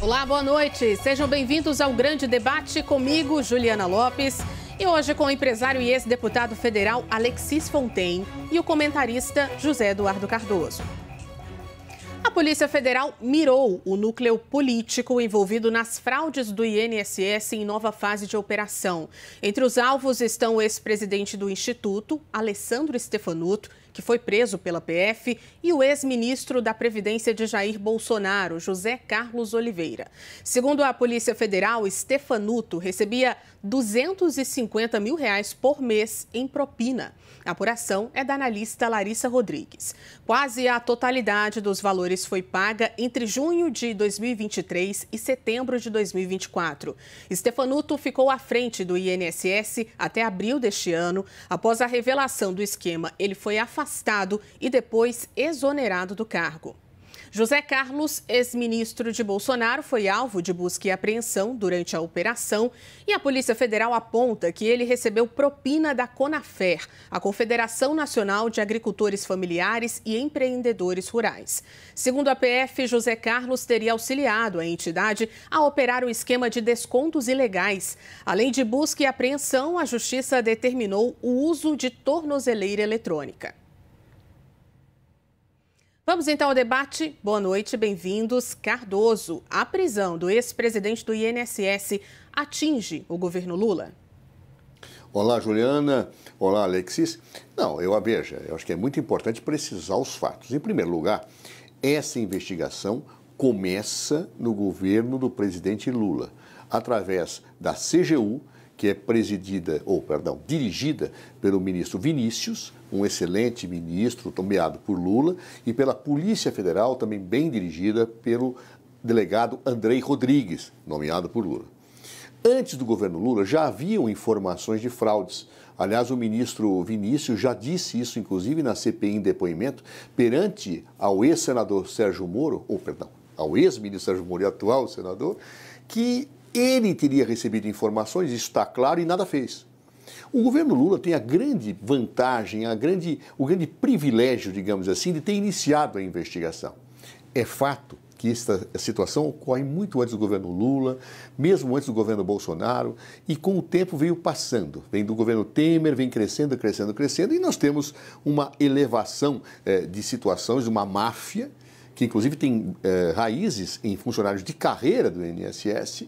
Olá, boa noite. Sejam bem-vindos ao Grande Debate comigo, Juliana Lopes. E hoje com o empresário e ex-deputado federal Alexis Fontaine e o comentarista José Eduardo Cardoso. A Polícia Federal mirou o núcleo político envolvido nas fraudes do INSS em nova fase de operação. Entre os alvos estão o ex-presidente do Instituto, Alessandro Stefanuto, que foi preso pela PF, e o ex-ministro da Previdência de Jair Bolsonaro, José Carlos Oliveira. Segundo a Polícia Federal, Stefanuto recebia R$ 250 mil por mês em propina. A apuração é da analista Larissa Rodrigues. Quase a totalidade dos valores foi paga entre junho de 2023 e setembro de 2024. Stefanuto ficou à frente do INSS até abril deste ano. Após a revelação do esquema, ele foi afastado e depois exonerado do cargo. José Carlos, ex-ministro de Bolsonaro, foi alvo de busca e apreensão durante a operação e a Polícia Federal aponta que ele recebeu propina da CONAFER, a Confederação Nacional de Agricultores Familiares e Empreendedores Rurais. Segundo a PF, José Carlos teria auxiliado a entidade a operar o esquema de descontos ilegais. Além de busca e apreensão, a Justiça determinou o uso de tornozeleira eletrônica. Vamos então ao debate. Boa noite, bem-vindos. Cardoso, a prisão do ex-presidente do INSS atinge o governo Lula? Olá, Juliana. Olá, Alexis. Não, eu acho que é muito importante precisar os fatos. Em primeiro lugar, essa investigação começa no governo do presidente Lula, através da CGU, que é dirigida pelo ministro Vinícius, um excelente ministro nomeado por Lula, e pela Polícia Federal, também bem dirigida pelo delegado Andrei Rodrigues, nomeado por Lula. Antes do governo Lula, já haviam informações de fraudes. Aliás, o ministro Vinícius já disse isso, inclusive, na CPI em depoimento, perante ao ex-senador Sérgio Moro, ao ex-ministro Sérgio Moro e atual senador, que ele teria recebido informações, isso está claro, e nada fez. O governo Lula tem a grande vantagem, o grande privilégio, digamos assim, de ter iniciado a investigação. É fato que esta situação ocorre muito antes do governo Lula, mesmo antes do governo Bolsonaro, e com o tempo veio passando. Vem do governo Temer, vem crescendo, e nós temos uma elevação de situações, uma máfia, que inclusive tem raízes em funcionários de carreira do INSS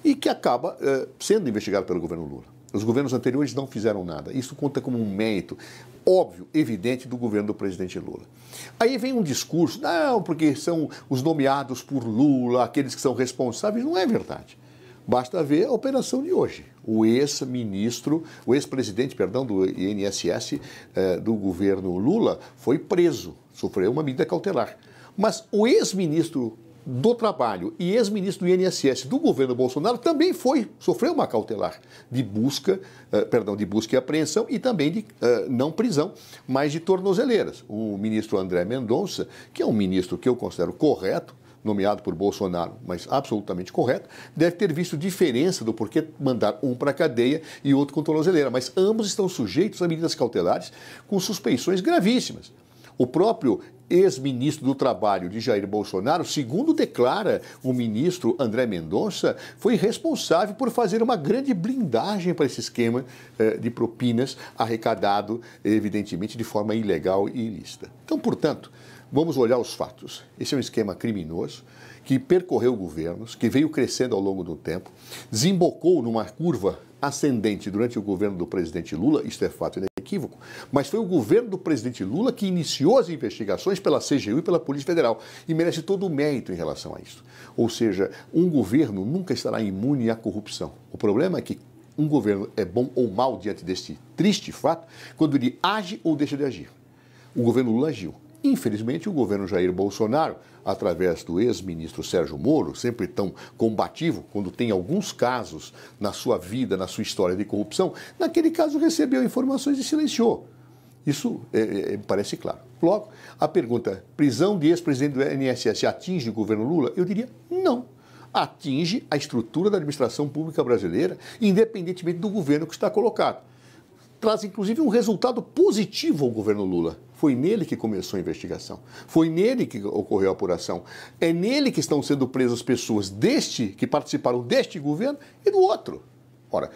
e que acaba sendo investigado pelo governo Lula. Os governos anteriores não fizeram nada. Isso conta como um mérito óbvio, evidente do governo do presidente Lula. Aí vem um discurso, não, porque são os nomeados por Lula, aqueles que são responsáveis. Não é verdade. Basta ver a operação de hoje. O ex-presidente do INSS do governo Lula foi preso, sofreu uma medida cautelar. Mas o ex-ministro do Trabalho e ex-ministro do INSS do governo Bolsonaro também sofreu uma cautelar de busca e apreensão e também de não prisão, mas de tornozeleiras. O ministro André Mendonça, que é um ministro que eu considero correto, nomeado por Bolsonaro, mas absolutamente correto, deve ter visto diferença do porquê mandar um para a cadeia e outro com tornozeleira. Mas ambos estão sujeitos a medidas cautelares com suspeições gravíssimas. O próprio ex-ministro do Trabalho de Jair Bolsonaro, segundo declara o ministro André Mendonça, foi responsável por fazer uma grande blindagem para esse esquema de propinas arrecadado, evidentemente, de forma ilegal e ilícita. Então, portanto, vamos olhar os fatos. Esse é um esquema criminoso que percorreu governos, que veio crescendo ao longo do tempo, desembocou numa curva ascendente durante o governo do presidente Lula, isto é fato inequívoco, mas foi o governo do presidente Lula que iniciou as investigações pela CGU e pela Polícia Federal e merece todo o mérito em relação a isso. Ou seja, um governo nunca estará imune à corrupção. O problema é que um governo é bom ou mau diante deste triste fato quando ele age ou deixa de agir. O governo Lula agiu. Infelizmente, o governo Jair Bolsonaro, através do ex-ministro Sérgio Moro, sempre tão combativo, quando tem alguns casos na sua vida, na sua história de corrupção, naquele caso recebeu informações e silenciou. Isso parece claro. Logo, a pergunta, prisão de ex-presidente do INSS atinge o governo Lula? Eu diria não. Atinge a estrutura da administração pública brasileira, independentemente do governo que está colocado. Traz, inclusive, um resultado positivo ao governo Lula. Foi nele que começou a investigação. Foi nele que ocorreu a apuração. É nele que estão sendo presas pessoas que participaram deste governo e do outro. Ora,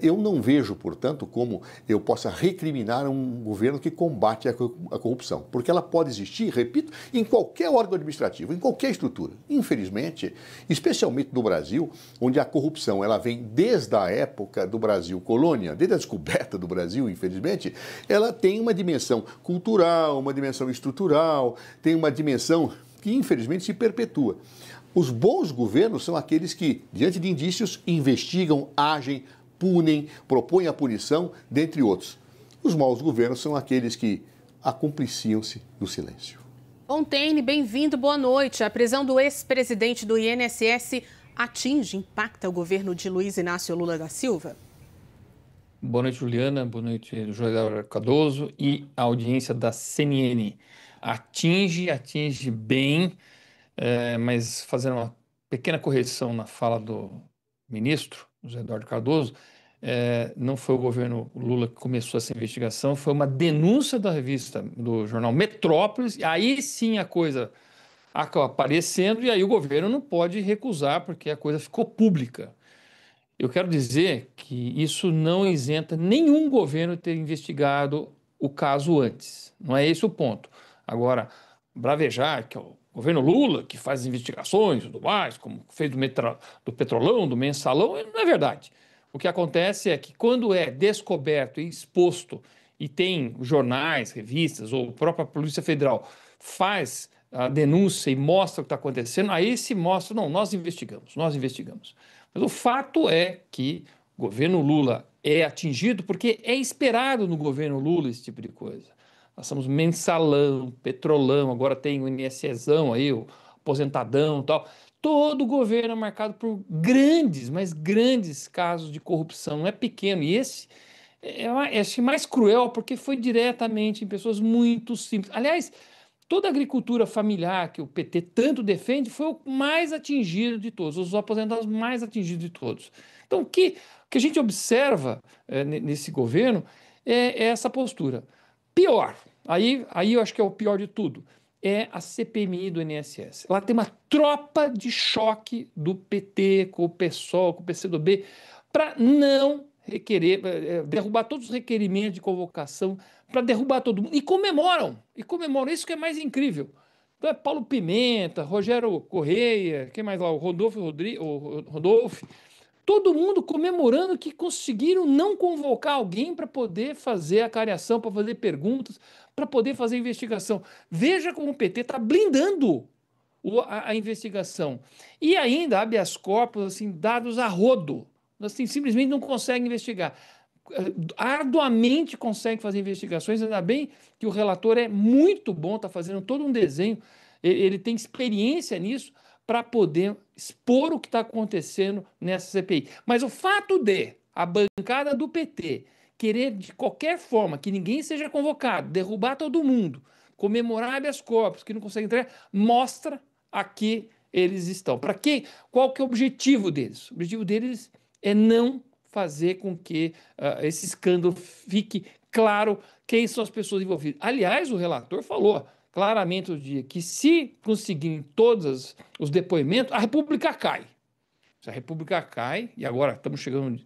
eu não vejo, portanto, como eu possa recriminar um governo que combate a corrupção, porque ela pode existir, repito, em qualquer órgão administrativo, em qualquer estrutura. Infelizmente, especialmente no Brasil, onde a corrupção ela vem desde a época do Brasil colônia, desde a descoberta do Brasil, infelizmente, ela tem uma dimensão cultural, uma dimensão estrutural, tem uma dimensão que, infelizmente, se perpetua. Os bons governos são aqueles que, diante de indícios, investigam, agem, punem, propõem a punição, dentre outros. Os maus governos são aqueles que acumpliciam-se do silêncio. Fontaine, bem-vindo, boa noite. A prisão do ex-presidente do INSS impacta o governo de Luiz Inácio Lula da Silva? Boa noite, Juliana. Boa noite, José Cardoso e a audiência da CNN. Atinge bem, mas fazendo uma pequena correção na fala do ministro, José Eduardo Cardoso, não foi o governo Lula que começou essa investigação, foi uma denúncia da revista, do jornal Metrópolis, e aí sim a coisa acaba aparecendo e aí o governo não pode recusar porque a coisa ficou pública. Eu quero dizer que isso não isenta nenhum governo de ter investigado o caso antes, não é esse o ponto. Agora, bravejar que é o governo Lula que faz investigações e tudo mais, como fez do Petrolão, do Mensalão, não é verdade. O que acontece é que quando é descoberto e exposto e tem jornais, revistas ou a própria Polícia Federal faz a denúncia e mostra o que está acontecendo, aí se mostra, não, nós investigamos. Mas o fato é que o governo Lula é atingido porque é esperado no governo Lula esse tipo de coisa. Nós somos Mensalão, Petrolão, agora tem o INSSão aí, o aposentadão e tal. Todo governo é marcado por grandes, mas grandes casos de corrupção, não é pequeno. E esse é mais cruel porque foi diretamente em pessoas muito simples. Aliás, toda a agricultura familiar que o PT tanto defende foi o mais atingido de todos, os aposentados mais atingidos de todos. Então, o que a gente observa nesse governo é essa postura. Pior, aí eu acho que é o pior de tudo, é a CPMI do INSS. Ela tem uma tropa de choque do PT, com o PSOL, com o PCdoB, para não derrubar todos os requerimentos de convocação, para derrubar todo mundo. E comemoram, isso que é mais incrível. Então é Paulo Pimenta, Rogério Correia, quem mais lá? O Rodolfo, todo mundo comemorando que conseguiram não convocar alguém para poder fazer a cariação, para fazer perguntas, para poder fazer investigação. Veja como o PT está blindando a investigação. E ainda habeas corpus, assim, dados a rodo. Assim, simplesmente não consegue investigar. Arduamente consegue fazer investigações, ainda bem que o relator é muito bom, está fazendo todo um desenho, ele tem experiência nisso para poder expor o que está acontecendo nessa CPI. Mas o fato de a bancada do PT querer de qualquer forma que ninguém seja convocado, derrubar todo mundo, comemorar habeas corpus, que não consegue entregar, mostra a que eles estão. Para quê? Qual que é o objetivo deles? O objetivo deles é não fazer com que esse escândalo fique claro quem são as pessoas envolvidas. Aliás, o relator falou claramente no dia que se conseguirem todos os depoimentos, a República cai. Se a República cai, e agora estamos chegando,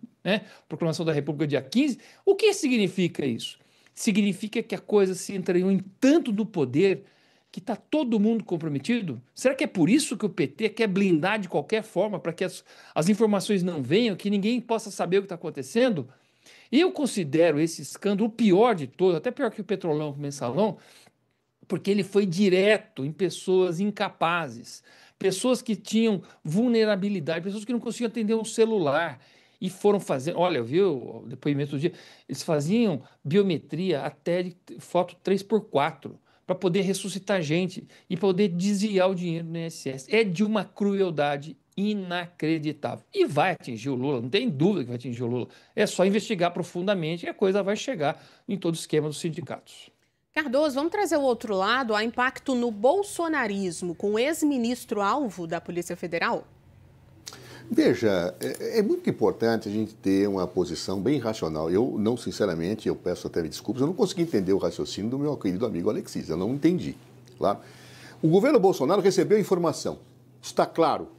proclamação da República dia 15, o que significa isso? Significa que a coisa se entranhou em tanto do poder que está todo mundo comprometido? Será que é por isso que o PT quer blindar de qualquer forma, para que as informações não venham, que ninguém possa saber o que está acontecendo? Eu considero esse escândalo o pior de todos, até pior que o Petrolão, o Mensalão, porque ele foi direto em pessoas incapazes, pessoas que tinham vulnerabilidade, pessoas que não conseguiam atender um celular e foram fazendo. Olha, viu o depoimento do dia? Eles faziam biometria até de foto 3x4 para poder ressuscitar gente e poder desviar o dinheiro do INSS. É de uma crueldade inacreditável. E vai atingir o Lula, não tem dúvida que vai atingir o Lula. É só investigar profundamente e a coisa vai chegar em todo o esquema dos sindicatos. Cardoso, vamos trazer o outro lado, há impacto no bolsonarismo com o ex-ministro alvo da Polícia Federal? Veja, é muito importante a gente ter uma posição bem racional. Eu não, sinceramente, eu peço até desculpas, eu não consegui entender o raciocínio do meu querido amigo Alexis, eu não entendi. Claro. O governo Bolsonaro recebeu informação, está claro,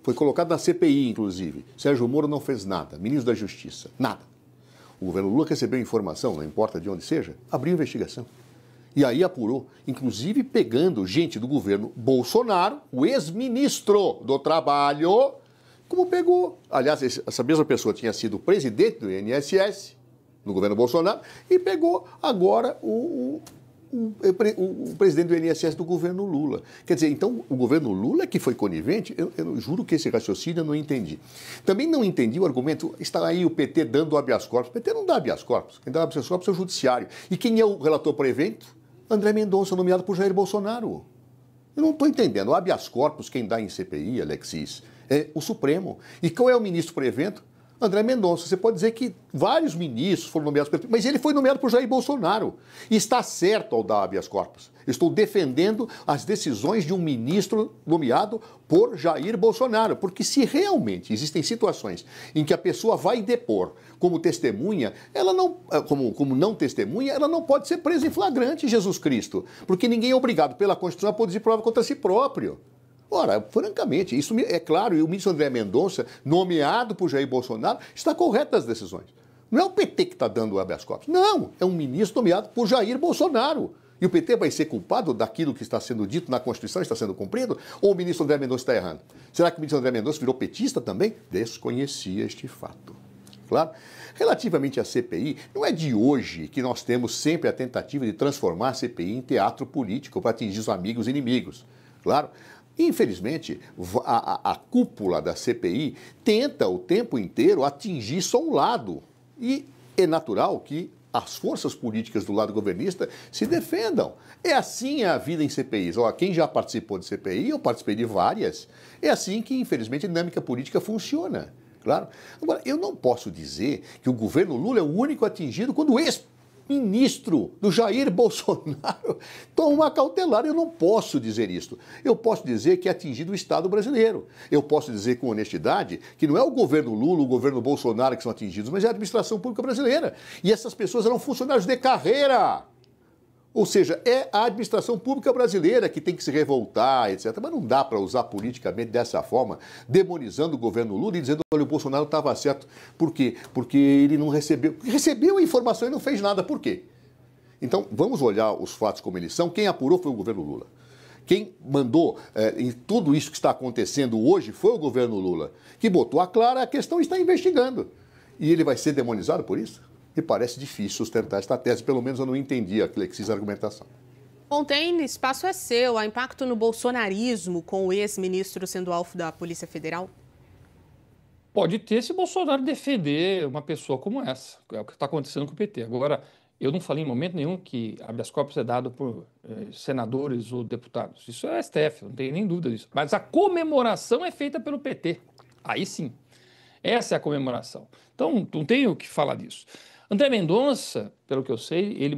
foi colocado na CPI, inclusive. Sérgio Moro não fez nada, ministro da Justiça, nada. O governo Lula recebeu informação, não importa de onde seja, abriu investigação. E aí apurou, inclusive pegando gente do governo Bolsonaro, o ex-ministro do Trabalho, como pegou. Aliás, essa mesma pessoa tinha sido presidente do INSS, no governo Bolsonaro, e pegou agora o presidente do INSS do governo Lula. Quer dizer, então, o governo Lula é que foi conivente? Eu juro que esse raciocínio eu não entendi. Também não entendi o argumento, está aí o PT dando habeas corpus. O PT não dá habeas corpus, quem dá habeas corpus é o judiciário. E quem é o relator por evento? André Mendonça, nomeado por Jair Bolsonaro. Eu não estou entendendo. O habeas corpus, quem dá em CPI, Alexis, é o Supremo. E qual é o ministro por evento? André Mendonça. Você pode dizer que vários ministros foram nomeados por... Mas ele foi nomeado por Jair Bolsonaro. E está certo ao dar habeas corpus. Estou defendendo as decisões de um ministro nomeado por Jair Bolsonaro. Porque se realmente existem situações em que a pessoa vai depor como testemunha, ela não, como não testemunha, ela não pode ser presa em flagrante, Jesus Cristo. Porque ninguém é obrigado pela Constituição a produzir prova contra si próprio. Ora, francamente, isso é claro, e o ministro André Mendonça, nomeado por Jair Bolsonaro, está correto nas decisões. Não é o PT que está dando o habeas corpus. Não, é um ministro nomeado por Jair Bolsonaro. E o PT vai ser culpado daquilo que está sendo dito na Constituição, está sendo cumprido? Ou o ministro André Mendonça está errando? Será que o ministro André Mendonça virou petista também? Desconhecia este fato. Claro. Relativamente à CPI, não é de hoje que nós temos sempre a tentativa de transformar a CPI em teatro político para atingir os amigos e inimigos. Claro. Infelizmente, a cúpula da CPI tenta o tempo inteiro atingir só um lado. E é natural que as forças políticas do lado governista se defendam. É assim a vida em CPIs. Quem já participou de CPI, eu participei de várias, é assim que, infelizmente, a dinâmica política funciona. Claro. Agora, eu não posso dizer que o governo Lula é o único atingido quando o ex-ministro do Jair Bolsonaro toma uma cautelar. Eu não posso dizer isso. Eu posso dizer que é atingido o Estado brasileiro. Eu posso dizer com honestidade que não é o governo Lula, o governo Bolsonaro que são atingidos, mas é a administração pública brasileira. E essas pessoas eram funcionários de carreira. Ou seja, é a administração pública brasileira que tem que se revoltar, etc. Mas não dá para usar politicamente dessa forma, demonizando o governo Lula e dizendo que o Bolsonaro estava certo. Por quê? Porque ele não recebeu. Recebeu a informação e não fez nada. Por quê? Então, vamos olhar os fatos como eles são. Quem apurou foi o governo Lula. Quem mandou em tudo isso que está acontecendo hoje foi o governo Lula, que botou a clara, a questão está investigando. E ele vai ser demonizado por isso? Me parece difícil sustentar esta tese, pelo menos eu não entendi a Alexis argumentação. Fontaine, espaço é seu. Há impacto no bolsonarismo com o ex-ministro sendo alvo da Polícia Federal? Pode ter se Bolsonaro defender uma pessoa como essa. É o que está acontecendo com o PT. Agora, eu não falei em momento nenhum que habeas corpus é dado por senadores ou deputados. Isso é STF, não tem nem dúvida disso. Mas a comemoração é feita pelo PT. Aí sim. Essa é a comemoração. Então, não tenho o que falar disso. André Mendonça, pelo que eu sei, ele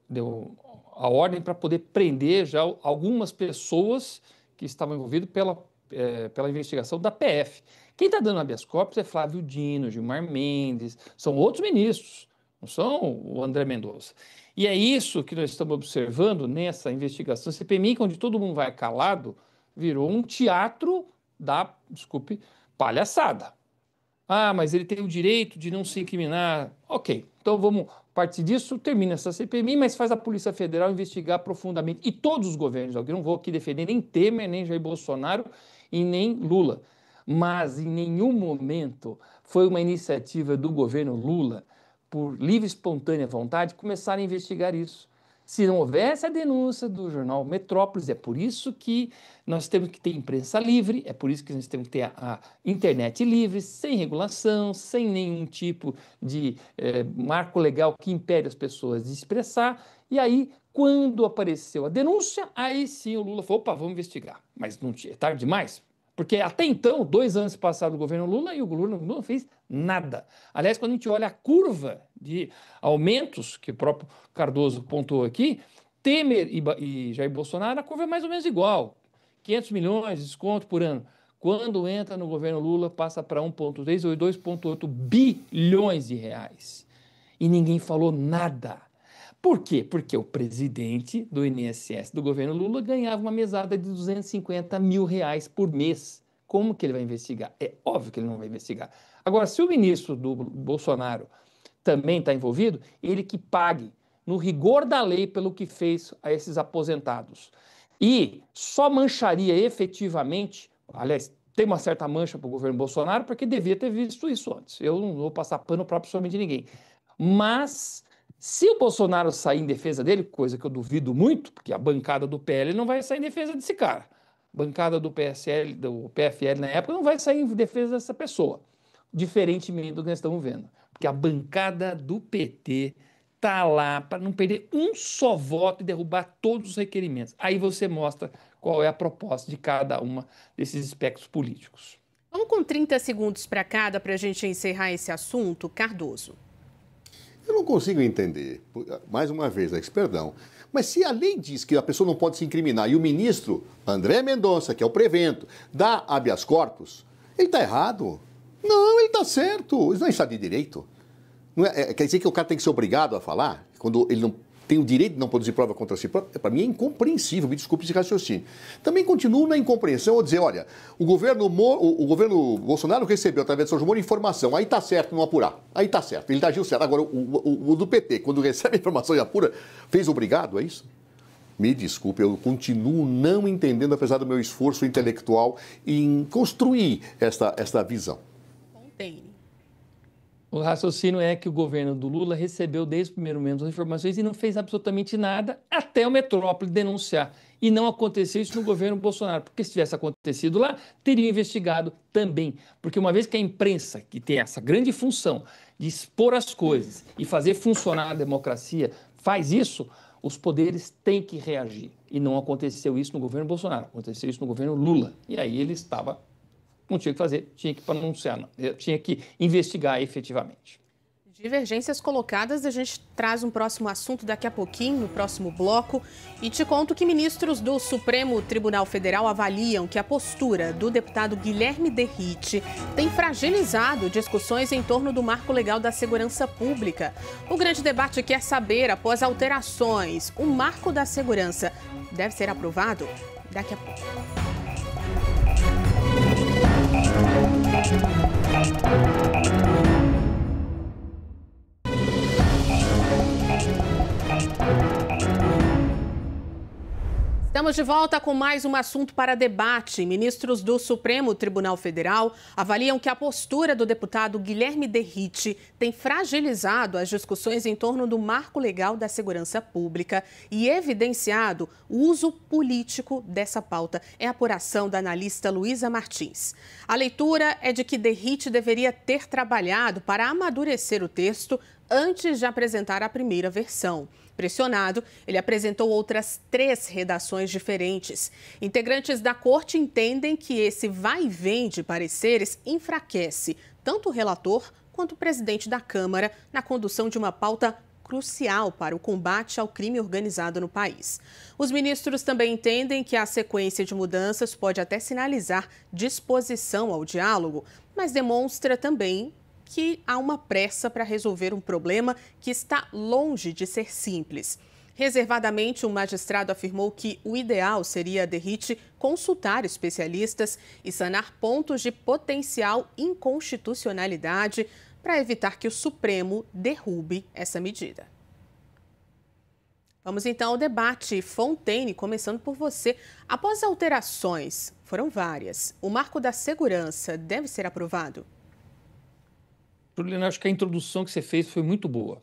deu a ordem para poder prender já algumas pessoas que estavam envolvidas pela investigação da PF. Quem está dando habeas corpus é Flávio Dino, Gilmar Mendes, são outros ministros, não são o André Mendonça. E é isso que nós estamos observando nessa investigação CPMI, onde todo mundo vai calado, virou um teatro da, desculpe, palhaçada. Ah, mas ele tem o direito de não se incriminar. Ok, então vamos partir disso, termina essa CPMI, mas faz a Polícia Federal investigar profundamente. E todos os governos, eu não vou aqui defender nem Temer, nem Jair Bolsonaro e nem Lula. Mas em nenhum momento foi uma iniciativa do governo Lula, por livre e espontânea vontade, começar a investigar isso. Se não houvesse a denúncia do jornal Metrópolis, é por isso que nós temos que ter imprensa livre, é por isso que nós temos que ter a internet livre, sem regulação, sem nenhum tipo de marco legal que impede as pessoas de expressar. E aí, quando apareceu a denúncia, aí sim o Lula falou, opa, vamos investigar. Mas não é tarde demais? Porque até então, 2 anos passaram do governo Lula e o Lula não fez nada. Aliás, quando a gente olha a curva de aumentos, que o próprio Cardoso pontuou aqui, Temer e Jair Bolsonaro, a curva é mais ou menos igual. 500 milhões de desconto por ano. Quando entra no governo Lula, passa para 1,3 ou 2,8 bilhões de reais. E ninguém falou nada. Por quê? Porque o presidente do INSS do governo Lula ganhava uma mesada de 250 mil reais por mês. Como que ele vai investigar? É óbvio que ele não vai investigar. Agora, se o ministro do Bolsonaro também está envolvido, ele que pague, no rigor da lei, pelo que fez a esses aposentados. E só mancharia efetivamente, aliás, tem uma certa mancha para o governo Bolsonaro, porque devia ter visto isso antes. Eu não vou passar pano para absolutamente ninguém. Mas, se o Bolsonaro sair em defesa dele, coisa que eu duvido muito, porque a bancada do PL não vai sair em defesa desse cara. A bancada do PSL, do PFL na época, não vai sair em defesa dessa pessoa. Diferentemente do que nós estamos vendo. Porque a bancada do PT está lá para não perder um só voto e derrubar todos os requerimentos. Aí você mostra qual é a proposta de cada uma desses espectros políticos. Vamos com 30 segundos para cada para a gente encerrar esse assunto. Cardoso. Eu não consigo entender, mais uma vez, perdão, mas se a lei diz que a pessoa não pode se incriminar e o ministro André Mendonça, que é o prevento, dá habeas corpus, ele está errado? Não, ele está certo. Isso não é Estado de Direito. Não é, quer dizer que o cara tem que ser obrigado a falar? Quando ele não tem o direito de não produzir prova contra si próprio? Para mim é incompreensível, me desculpe esse raciocínio. Também continuo na incompreensão ao dizer, olha, o governo Bolsonaro recebeu, através de São João, informação, aí está certo não apurar. Aí está certo, ele agiu certo. Agora, o do PT, quando recebe a informação e apura, fez obrigado, é isso? Me desculpe, eu continuo não entendendo, apesar do meu esforço intelectual, em construir esta visão. O raciocínio é que o governo do Lula recebeu desde o primeiro momento as informações e não fez absolutamente nada até o Metrópole denunciar. E não aconteceu isso no governo Bolsonaro, porque se tivesse acontecido lá, teria investigado também. Porque uma vez que a imprensa, que tem essa grande função de expor as coisas e fazer funcionar a democracia, faz isso, os poderes têm que reagir. E não aconteceu isso no governo Bolsonaro, aconteceu isso no governo Lula. E aí ele não tinha que fazer, tinha que pronunciar, não. Tinha que investigar efetivamente. Divergências colocadas, a gente traz um próximo assunto daqui a pouquinho, no próximo bloco. E te conto que ministros do Supremo Tribunal Federal avaliam que a postura do deputado Guilherme Derrite tem fragilizado discussões em torno do marco legal da segurança pública. O grande debate quer saber, após alterações, o marco da segurança deve ser aprovado? Daqui a pouco. Estamos de volta com mais um assunto para debate. Ministros do Supremo Tribunal Federal avaliam que a postura do deputado Guilherme Derrite tem fragilizado as discussões em torno do marco legal da segurança pública e evidenciado o uso político dessa pauta. É a apuração da analista Luísa Martins. A leitura é de que Derrite deveria ter trabalhado para amadurecer o texto antes de apresentar a primeira versão. Pressionado, ele apresentou outras 3 redações diferentes. Integrantes da corte entendem que esse vai e vem de pareceres enfraquece tanto o relator quanto o presidente da Câmara na condução de uma pauta crucial para o combate ao crime organizado no país. Os ministros também entendem que a sequência de mudanças pode até sinalizar disposição ao diálogo, mas demonstra também que há uma pressa para resolver um problema que está longe de ser simples. Reservadamente, um magistrado afirmou que o ideal seria Derrite consultar especialistas e sanar pontos de potencial inconstitucionalidade para evitar que o Supremo derrube essa medida. Vamos então ao debate. Fontaine, começando por você. Após alterações, foram várias, o marco da segurança deve ser aprovado? Juliana, acho que a introdução que você fez foi muito boa.